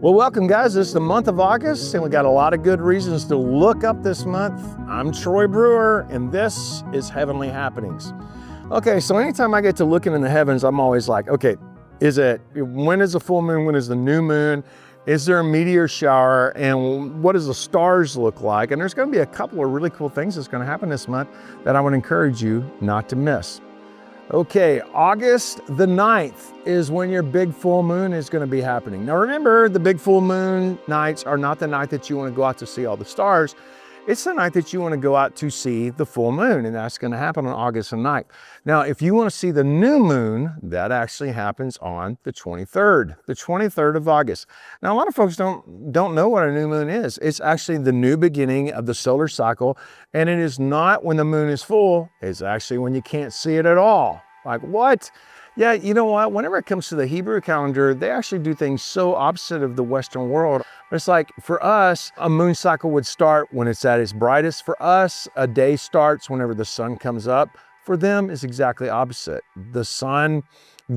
Well, welcome guys. This is the month of August and we got a lot of good reasons to look up this month. I'm Troy Brewer and this is Heavenly Happenings. Okay, so anytime I get to looking in the heavens, I'm always like, okay, when is the full moon? When is the new moon? Is there a meteor shower? And what does the stars look like? And there's going to be a couple of really cool things that's going to happen this month that I would encourage you not to miss. Okay, August the 9th is when your big full moon is going to be happening. Now remember, the big full moon nights are not the night that you want to go out to see all the stars. It's the night that you want to go out to see the full moon, and that's going to happen on August the 9th. Now, if you want to see the new moon, that actually happens on the 23rd of August. Now, a lot of folks don't know what a new moon is. It's actually the new beginning of the solar cycle, and it is not when the moon is full. It's actually when you can't see it at all. Like, what? Yeah, you know what? Whenever it comes to the Hebrew calendar, they actually do things so opposite of the Western world. It's like, for us, a moon cycle would start when it's at its brightest. For us, a day starts whenever the sun comes up. For them, it's exactly opposite. The sun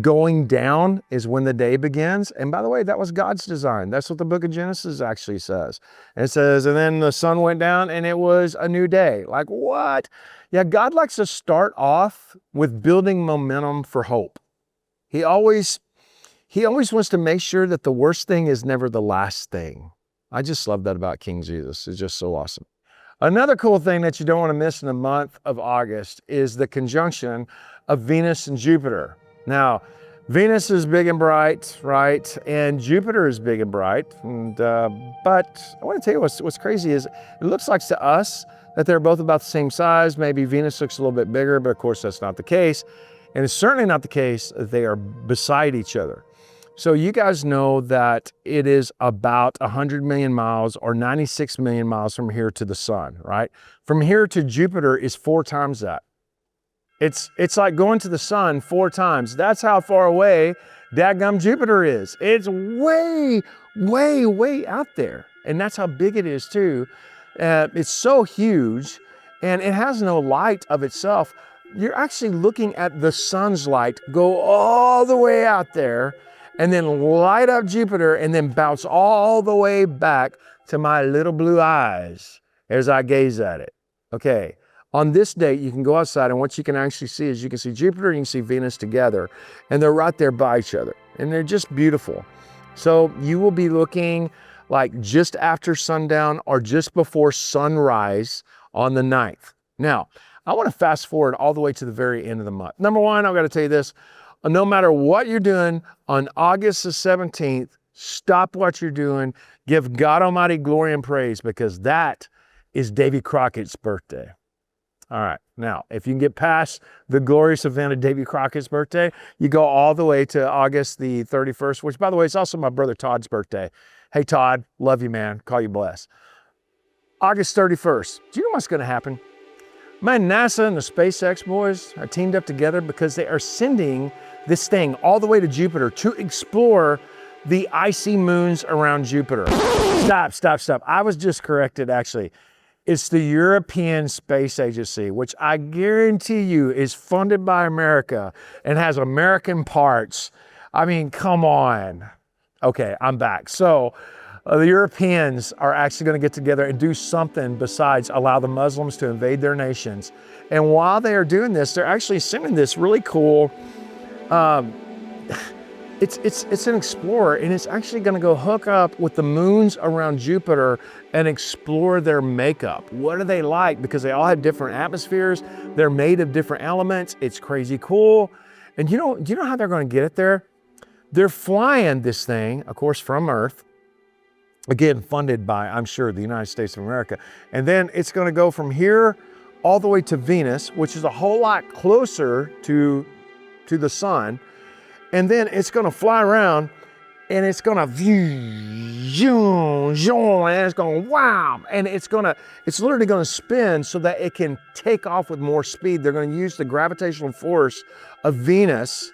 going down is when the day begins. And by the way, that was God's design. That's what the book of Genesis actually says. And it says, and then the sun went down and it was a new day. Like, what? Yeah, God likes to start off with building momentum for hope. He always wants to make sure that the worst thing is never the last thing. I just love that about King Jesus. It's just so awesome. Another cool thing that you don't want to miss in the month of August is the conjunction of Venus and Jupiter. Now, Venus is big and bright, right? And Jupiter is big and bright. But I want to tell you what's crazy is it looks like to us that they're both about the same size. Maybe Venus looks a little bit bigger, but of course that's not the case. And it's certainly not the case that they are beside each other. So you guys know that it is about 100 million miles or 96 million miles from here to the sun, right? From here to Jupiter is 4 times that. It's like going to the sun 4 times. That's how far away dadgum Jupiter is. It's way, way, way out there. And that's how big it is too. It's so huge and it has no light of itself. You're actually looking at the sun's light go all the way out there and then light up Jupiter and then bounce all the way back to my little blue eyes as I gaze at it. Okay, on this date, you can go outside and what you can actually see is you can see Jupiter, you can see Venus together, and they're right there by each other, and they're just beautiful. So you will be looking like just after sundown or just before sunrise on the 9th. Now, I want to fast forward all the way to the very end of the month. Number one, I've got to tell you this. No matter what you're doing on August the 17th, stop what you're doing. Give God Almighty glory and praise because that is Davy Crockett's birthday. All right. Now, if you can get past the glorious event of Davy Crockett's birthday, you go all the way to August the 31st, which, by the way, is also my brother Todd's birthday. Hey, Todd, love you, man. Call you blessed. August 31st. Do you know what's going to happen? Man, NASA and the SpaceX boys are teamed up together because they are sending this thing all the way to Jupiter to explore the icy moons around Jupiter. Stop. I was just corrected, actually. It's the European Space Agency, which I guarantee you is funded by America and has American parts. I mean, come on. Okay, I'm back. So, the Europeans are actually going to get together and do something besides allow the Muslims to invade their nations. And while they are doing this, they're actually sending this really cool, it's an explorer, and it's actually going to go hook up with the moons around Jupiter and explore their makeup. What are they like? Because they all have different atmospheres. They're made of different elements. It's crazy cool. And do you know how they're going to get it there? They're flying this thing, of course, from Earth. Again, funded by, I'm sure, the United States of America. And then it's going to go from here all the way to Venus, which is a whole lot closer to the sun. And then it's going to fly around and it's going to and it's going wow. And it's literally going to spin so that it can take off with more speed. They're going to use the gravitational force of Venus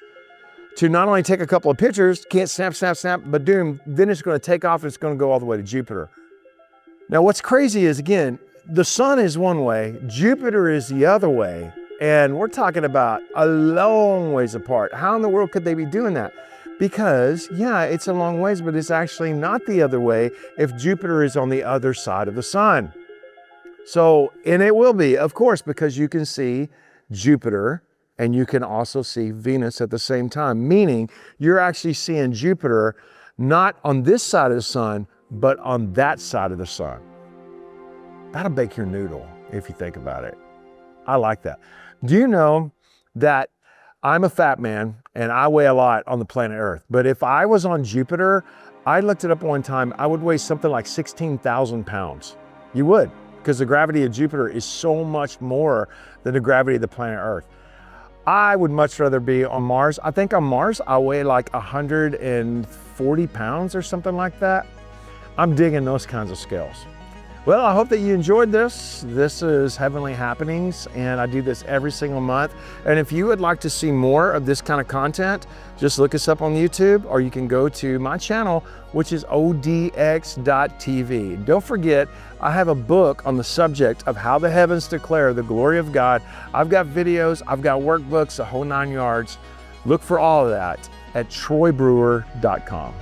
to not only take a couple of pictures, can't snap, but then it's going to take off and it's going to go all the way to Jupiter. Now, what's crazy is, again, the sun is one way, Jupiter is the other way, and we're talking about a long ways apart. How in the world could they be doing that? Because, yeah, it's a long ways, but it's actually not the other way if Jupiter is on the other side of the sun. So, and it will be, of course, because you can see Jupiter and you can also see Venus at the same time, meaning you're actually seeing Jupiter not on this side of the sun, but on that side of the sun. That'll bake your noodle if you think about it. I like that. Do you know that I'm a fat man and I weigh a lot on the planet Earth, but if I was on Jupiter, I looked it up one time, I would weigh something like 16,000 pounds. You would, because the gravity of Jupiter is so much more than the gravity of the planet Earth. I would much rather be on Mars. I think on Mars, I weigh like 140 pounds or something like that. I'm digging those kinds of scales. Well, I hope that you enjoyed this. This is Heavenly Happenings, and I do this every single month. And if you would like to see more of this kind of content, just look us up on YouTube, or you can go to my channel, which is odx.tv. Don't forget, I have a book on the subject of how the heavens declare the glory of God. I've got videos, I've got workbooks, the whole 9 yards. Look for all of that at troybrewer.com.